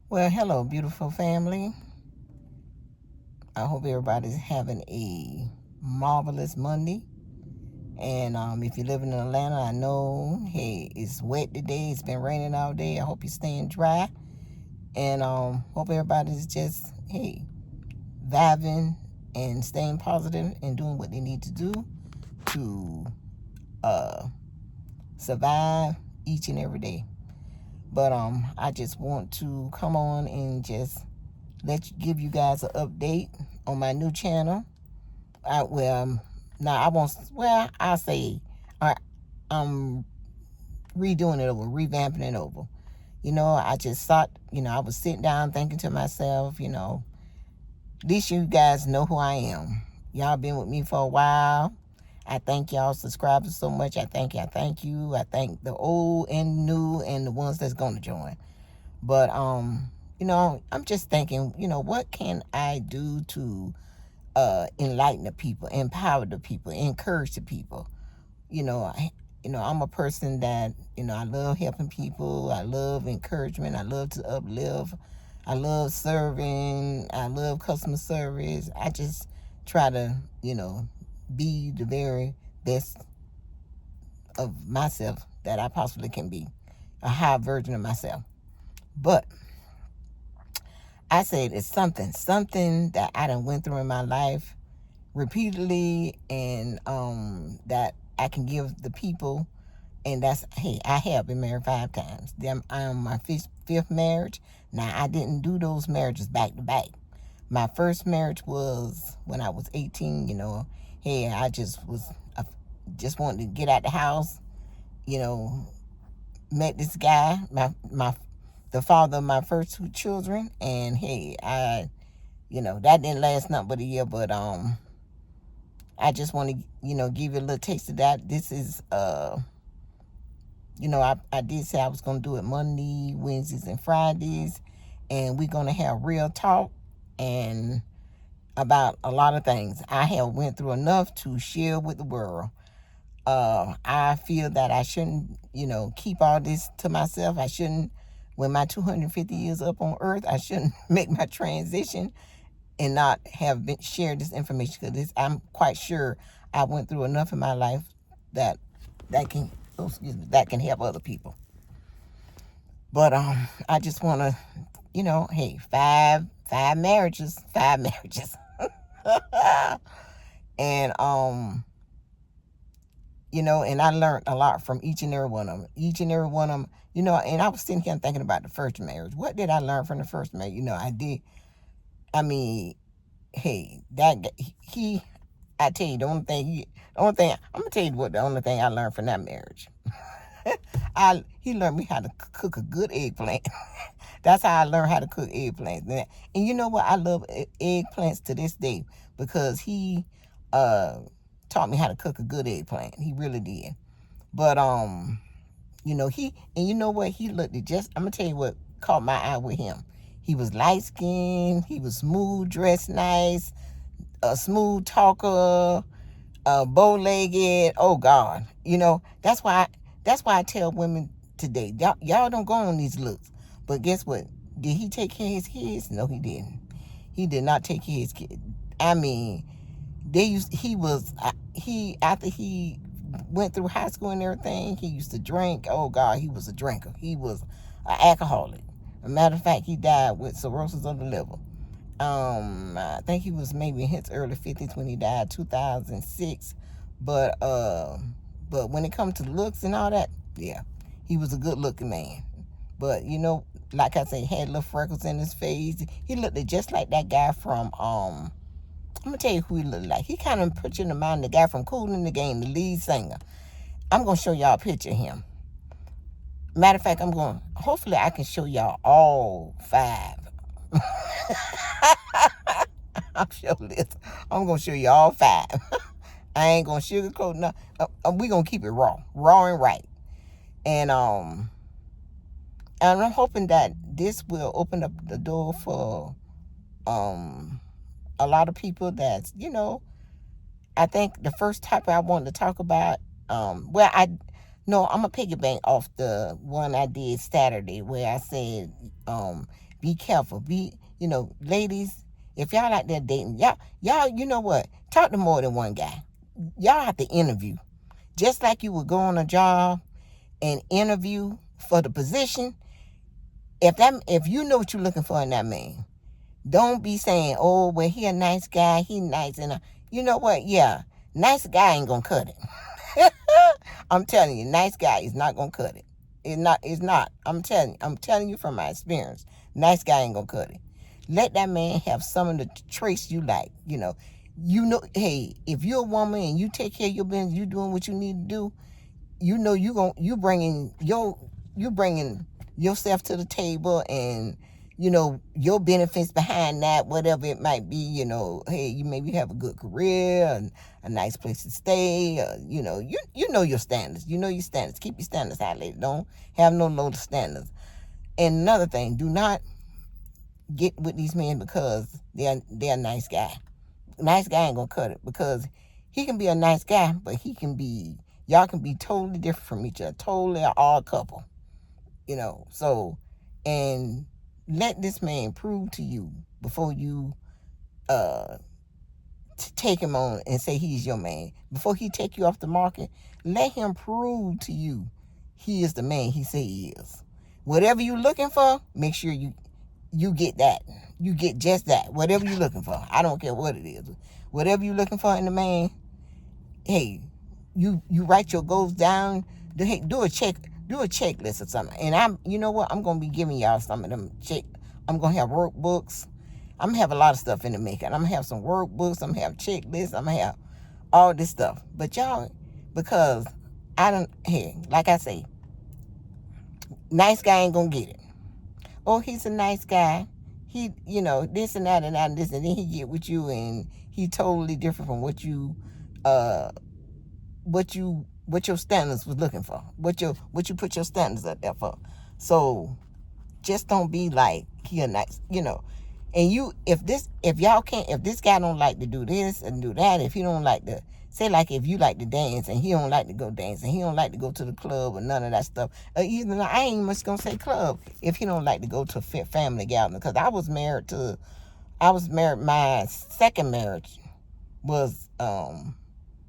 Well, hello, beautiful family. I hope everybody's having a marvelous Monday. And if you're living in Atlanta, I know, hey, it's wet today. It's been raining all day. I hope you're staying dry. And hope everybody's just, hey, vibing and staying positive and doing what they need to do to uh, survive each and every day. But I just want to come on and just give you guys an update on my new channel. Now I won't. Well, I'll say I'm redoing it over, revamping it over. I just thought, I was sitting down thinking to myself, at least you guys know who I am. Y'all been with me for a while. I thank y'all subscribers so much. I thank you. I thank you. I thank the old and new and the ones that's going to join. But I'm just thinking, what can I do to enlighten the people, empower the people, encourage the people. I'm a person that I love helping people. I love encouragement. I love to uplift. I love serving. I love customer service. I just try to be the very best of myself that I possibly can be, a high version of myself. But I said it's something that I done went through in my life repeatedly, and that I can give the people. And that's, hey, I have been married 5 times. I'm on my fifth marriage. Now, I didn't do those marriages back to back. My first marriage was when I was 18. Hey, I just wanted to get out the house. Met this guy, the father of my first 2 children, and hey, that didn't last nothing but a year. But I just want to give you a little taste of that. This is I did say I was going to do it Monday, Wednesdays, and Fridays, and we're going to have real talk and about a lot of things. I have went through enough to share with the world. I feel that I shouldn't, keep all this to myself. I shouldn't, when my 250 years up on earth, I shouldn't make my transition and not have been shared this information, because I'm quite sure I went through enough in my life that that can help other people. But I just want to, hey, five marriages, and and I learned a lot from each and every one of them. Each and every one of them, and I was sitting here thinking about the first marriage. What did I learn from the first marriage? I did. I mean, hey, I tell you, the only thing, I'm gonna tell you what the only thing I learned from that marriage. He learned me how to cook a good eggplant. That's how I learned how to cook eggplants. And you know what? I love eggplants to this day, because he taught me how to cook a good eggplant. He really did. But and you know what? He looked at just. I'm gonna tell you what caught my eye with him. He was light skinned. He was smooth, dressed nice, a smooth talker, bow legged. Oh God, that's why I tell women today, y'all don't go on these looks. But guess what? Did he take care of his kids? No, he didn't. He did not take care of his kids. I mean, he after he went through high school and everything, he used to drink. Oh God, he was a drinker. He was an alcoholic. As a matter of fact, he died with cirrhosis of the liver. I think he was maybe in his early 50s when he died, 2006. But when it comes to looks and all that, yeah, he was a good looking man. But like I say, he had little freckles in his face. He looked just like that guy from I'm gonna tell you who he looked like. He kind of put you in the mind of the guy from Kool in the Game, the lead singer. I'm gonna show y'all a picture of him. Matter of fact, hopefully I can show y'all all 5. I'm gonna show you all 5. I ain't gonna sugarcoat nothing. We gonna keep it raw and right. And I'm hoping that this will open up the door for a lot of people that's, I think the first topic I wanted to talk about, I'm gonna piggyback off the one I did Saturday, where I said, Be careful. Ladies, if y'all out there dating, y'all, you know what? Talk to more than one guy. Y'all have to interview. Just like you would go on a job and interview for the position. If you know what you're looking for in that man, don't be saying, oh, well, he a nice guy, he nice. And you know what? Yeah, nice guy ain't going to cut it. I'm telling you, nice guy is not going to cut it. It's not. I'm telling you from my experience. Nice guy ain't going to cut it. Let that man have some of the traits you like. Hey, if you're a woman and you take care of your business, you doing what you need to do, you bringing yourself to the table, and your benefits behind that, whatever it might be. Hey, you maybe have a good career and a nice place to stay. You know your standards. You know your standards. Keep your standards high, lady. Don't have no low standards. And another thing, do not get with these men because they're a nice guy. Nice guy ain't gonna cut it, because he can be a nice guy, but y'all can be totally different from each other, totally an odd couple, So, and let this man prove to you before you take him on and say he's your man. Before he take you off the market, let him prove to you he is the man he say he is. Whatever you're looking for, make sure you get that. You get just that. Whatever you're looking for. I don't care what it is. Whatever you're looking for in the man, hey, you write your goals down. Do a checklist or something. And you know what? I'm gonna be giving y'all some of them I'm gonna have workbooks. I'm gonna have a lot of stuff in the making. I'm gonna have some workbooks. I'm gonna have checklists. I'm gonna have all this stuff. But y'all, because like I say, nice guy ain't gonna get it. Oh, he's a nice guy. He, this and that and that and this, and then he get with you and he totally different from what your standards was looking for. What you put your standards up there for. So just don't be like he a nice, And if this guy don't like to do this and do that, if he don't like to say, like, if you like to dance and he don't like to go dance and he don't like to go to the club or none of that stuff, I ain't much gonna say club if he don't like to go to family gathering. Because I was married. My second marriage was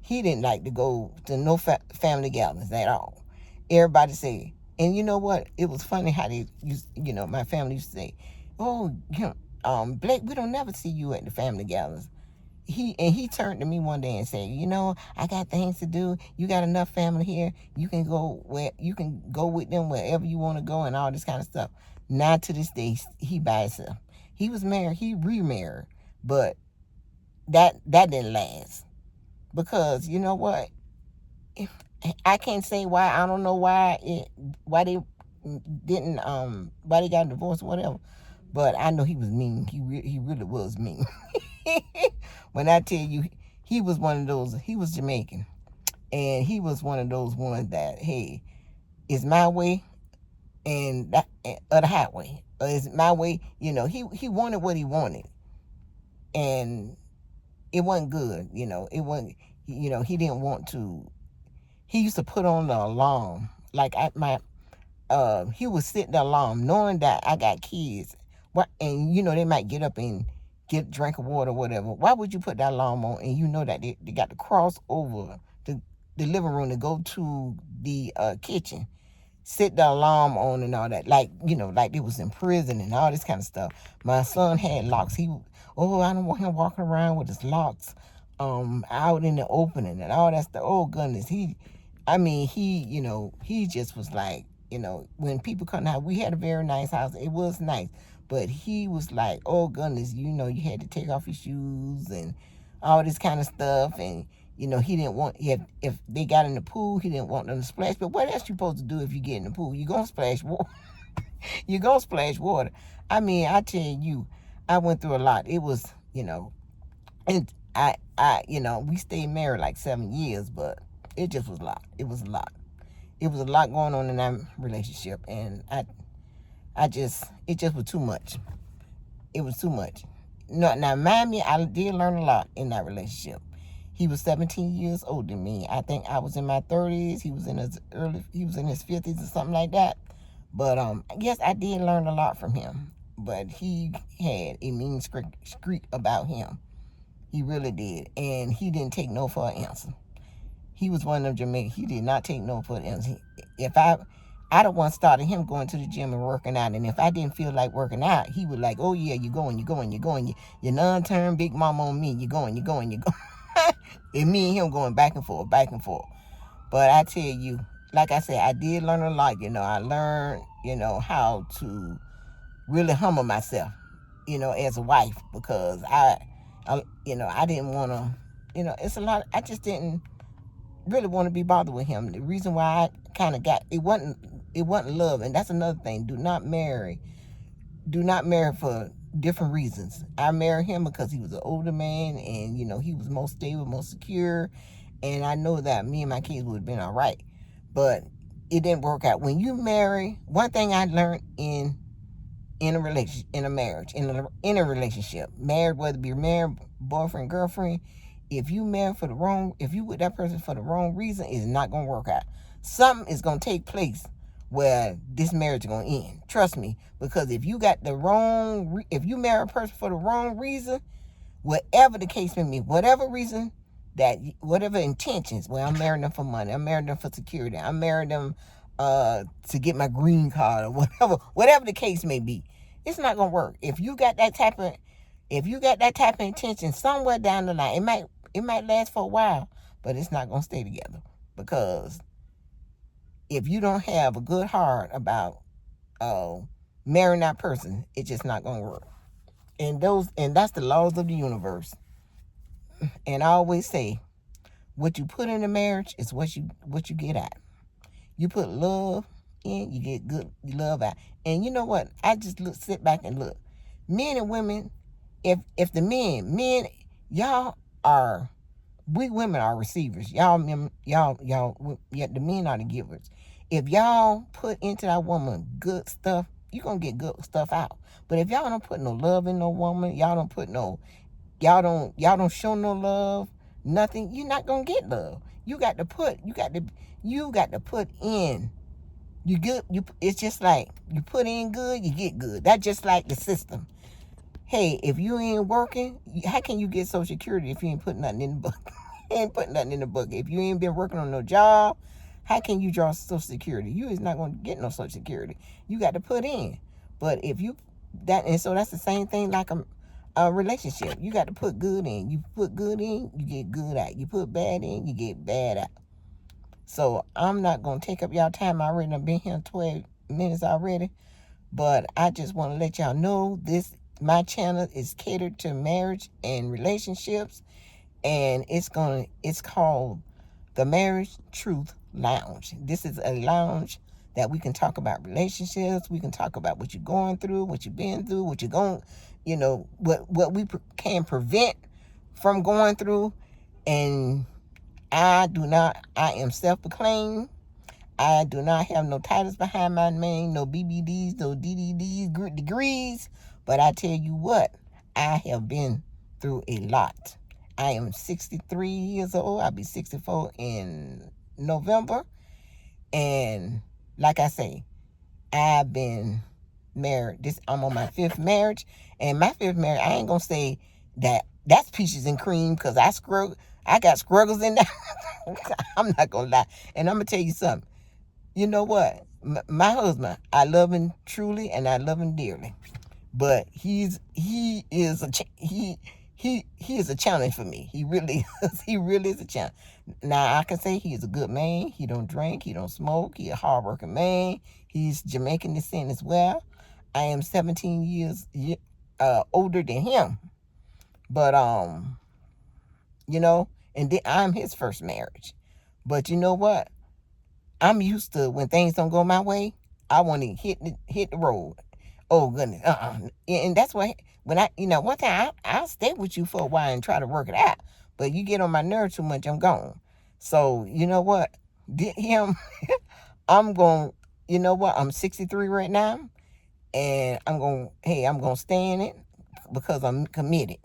he didn't like to go to no family gatherings at all. Everybody say, and you know what? It was funny how they used, my family used to say, oh, Blake, we don't never see you at the family gatherings. He turned to me one day and said, I got things to do. You got enough family here. You can go with them wherever you want to go and all this kind of stuff. Now to this day, he by himself. He was married. He remarried, but that didn't last, because you know what? I can't say why. I don't know why they didn't why they got divorced or whatever. But I know he was mean. He really was mean. When I tell you, he was one of those. He was Jamaican, and he was one of those ones that, hey, it's my way and that or the highway. Or it's my way. He wanted what he wanted, and it wasn't good. It wasn't. He didn't want to. He used to put on the alarm. Like he would set the alarm knowing that I got kids. And they might get up and get a drink of water or whatever. Why would you put that alarm on and you know that they got to cross over the living room to go to the kitchen, set the alarm on and all that, like they was in prison and all this kind of stuff. My son had locks. I don't want him walking around with his locks out in the opening and all that stuff. Oh goodness, he just was like, when people come out, we had a very nice house. It was nice. But he was like, oh goodness, you had to take off your shoes and all this kind of stuff. And, he didn't want, if they got in the pool, he didn't want them to splash. But what else you supposed to do if you get in the pool? You're going to splash water. You're going to splash water. I tell you, I went through a lot. It was, and we stayed married like 7 years, but it just was a lot. It was a lot. It was a lot going on in that relationship. And it just was too much. It was too much. Now, mind me, I did learn a lot in that relationship. He was 17 years older than me. I think I was in my 30s. He was in his 50s or something like that. But yes, I did learn a lot from him. but he had a mean streak about him. He really did. And he didn't take no for an answer. He was one of them Jamaicans. He did not take no for an answer. If I don't want to start him going to the gym and working out. And if I didn't feel like working out, he would like, oh yeah, you're going. You're non-term big mama on me. You're going. And me and him going back and forth. But I tell you, like I said, I did learn a lot. I learned, how to really humble myself, as a wife, because I didn't want to, it's a lot. I just didn't really want to be bothered with him. The reason why I kind of got, it wasn't love. And that's another thing. Do not marry for different reasons. I married him because he was an older man, and he was most stable, most secure, and I know that me and my kids would have been all right. But it didn't work out. When you marry, one thing I learned in a relationship, in a marriage, in a relationship, married, whether it be married, boyfriend, girlfriend, if you with that person for the wrong reason, it's not gonna work out. Something is gonna take place where this marriage is gonna end. Trust me, because if you marry a person for the wrong reason, whatever the case may be, whatever reason, whatever intentions, well, I'm marrying them for money, I'm marrying them for security, I'm marrying them to get my green card, or whatever the case may be, it's not gonna work. If you got that type of intention, somewhere down the line, it might last for a while, but it's not gonna stay together. Because if you don't have a good heart about marrying that person, it's just not gonna work. And that's the laws of the universe. And I always say, what you put in a marriage is what you get out. You put love in, you get good love out. And you know what? I just sit back and look. Men and women, if the men, we women are receivers. The men are the givers. If y'all put into that woman good stuff, you're gonna get good stuff out. But if y'all don't put no love in no woman, y'all don't show no love, nothing, you're not gonna get love. You got to put in. It's just like you put in good, you get good. That's just like the system. Hey, if you ain't working, how can you get Social Security if you ain't putting nothing in the bucket? Ain't putting nothing in the bucket. If you ain't been working on no job, how can you draw Social Security? You is not going to get no Social Security. You got to put in. But if you so that's the same thing like a relationship. You got to put good in. You put good in, you get good out. You put bad in, you get bad out. So I'm not going to take up y'all time. I already done been here 12 minutes already. But I just want to let y'all know my channel is catered to marriage and relationships, and it's called the Marriage Truth Lounge. This is a lounge that we can talk about relationships. We can talk about what you're going through, what you've been through, what you're going, what we can prevent from going through. And I am self-proclaimed. I do not have no titles behind my name, no BBDs, no DDDs, degrees. But I tell you what, I have been through a lot. I am 63 years old. I'll be 64 in November. And like I say, I've been married. I'm on my 5th marriage. And my 5th marriage, I ain't going to say that's peaches and cream, because I got struggles in there. I'm not going to lie. And I'm going to tell you something. You know what? My husband, I love him truly, and I love him dearly. But he is a challenge for me. He really is. He really is a challenge. Now I can say he is a good man. He don't drink. He don't smoke. He a hardworking man. He's Jamaican descent as well. I am 17 years older than him. But and then I'm his first marriage. But you know what? I'm used to when things don't go my way, I want to hit the road. Oh goodness, and that's why when one time I'll stay with you for a while and try to work it out, but you get on my nerves too much, I'm gone. So you know what, I'm going. You know what, I'm 63 right now, and I'm gonna stay in it because I'm committed.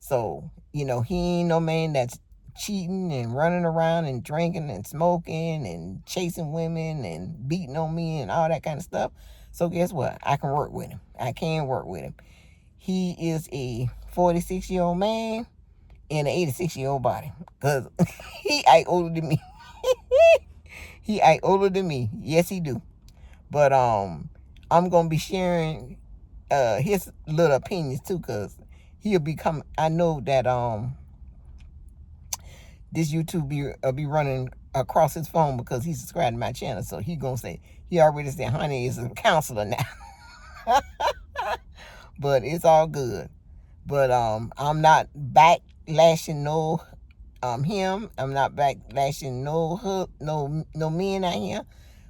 So he ain't no man that's cheating and running around and drinking and smoking and chasing women and beating on me and all that kind of stuff. So guess what? I can work with him. I can work with him. He is a 46-year-old man in an 86-year-old body. Because he ain't older than me. He ain't older than me. Yes, he do. But I'm going to be sharing his little opinions too, because he'll be coming. I know that this YouTube be running across his phone because he's subscribed to my channel. So he going to say, he already said honey is a counselor now. But it's all good. But I'm not backlashing no him. I'm not backlashing no men out here.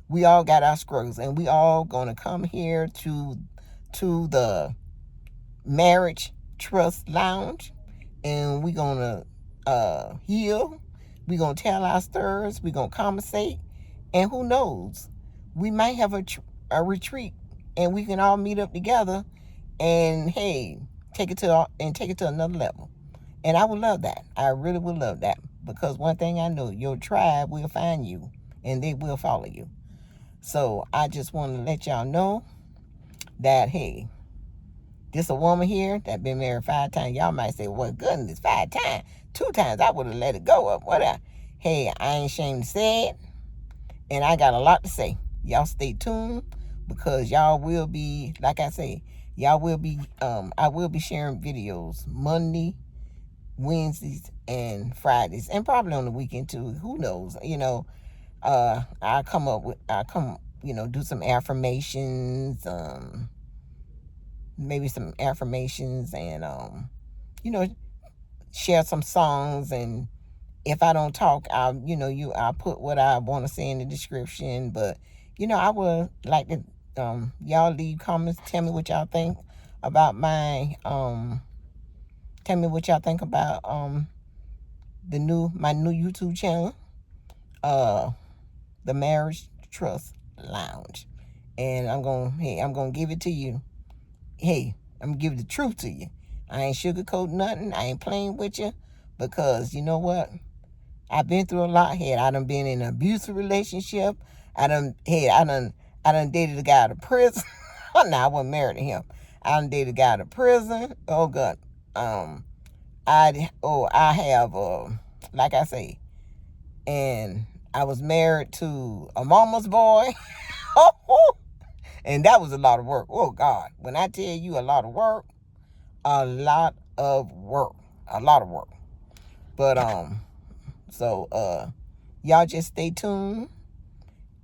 We all got our struggles, and we all gonna come here to the Marriage Trust Lounge, and we gonna heal. We gonna tell our stories. We gonna conversate, and who knows, we might have a retreat, and we can all meet up together, and hey, take it to another level. And I would love that. I really would love that, because one thing I know, your tribe will find you, and they will follow you. So I just want to let y'all know that, hey, this a woman here that been married 5 times. Y'all might say, well, goodness, 5 times. 2 times, I would have let it go up. Whatever. Hey, I ain't ashamed to say it. And I got a lot to say. Y'all stay tuned, because y'all will be, like I say, y'all will be, I will be sharing videos Monday, Wednesdays, and Fridays. And probably on the weekend too. Who knows? I come, do some affirmations, maybe some affirmations, and, share some songs. And if I don't talk, I'll put what I want to say in the description. But, I would like to, y'all leave comments. Tell me what y'all think about tell me what y'all think about, my new YouTube channel, the Marriage Trust Lounge. And I'm gonna give it to you. Hey, I'm gonna give the truth to you. I ain't sugarcoating nothing. I ain't playing with you, because you know what? I've been through a lot. I done been in an abusive relationship. I done dated a guy out of prison. Nah, I wasn't married to him. I done dated a guy out of prison. Oh God. I have, like I say, and I was married to a mama's boy. And that was a lot of work. Oh God. When I tell you a lot of work, a lot of work. But y'all just stay tuned,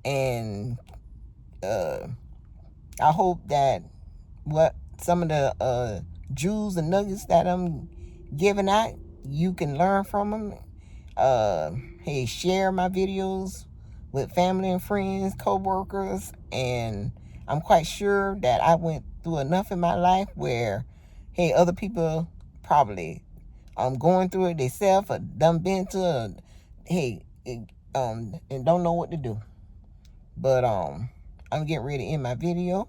and I hope that some of the jewels and nuggets that I'm giving out, you can learn from them. Hey, share my videos with family and friends, co-workers, and I'm quite sure that I went through enough in my life where, hey, other people probably going through it themselves, or done been to and don't know what to do. But I'm getting ready to end my video,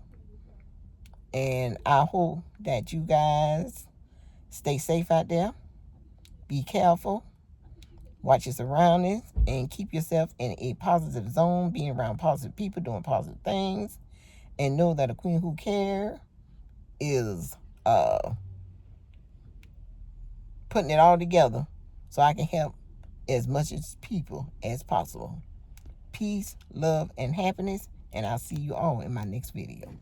and I hope that you guys stay safe out there. Be careful. Watch your surroundings, and keep yourself in a positive zone, being around positive people, doing positive things. And know that a queen who cares is putting it all together so I can help as much as people as possible. Peace, love, and happiness. And I'll see you all in my next video.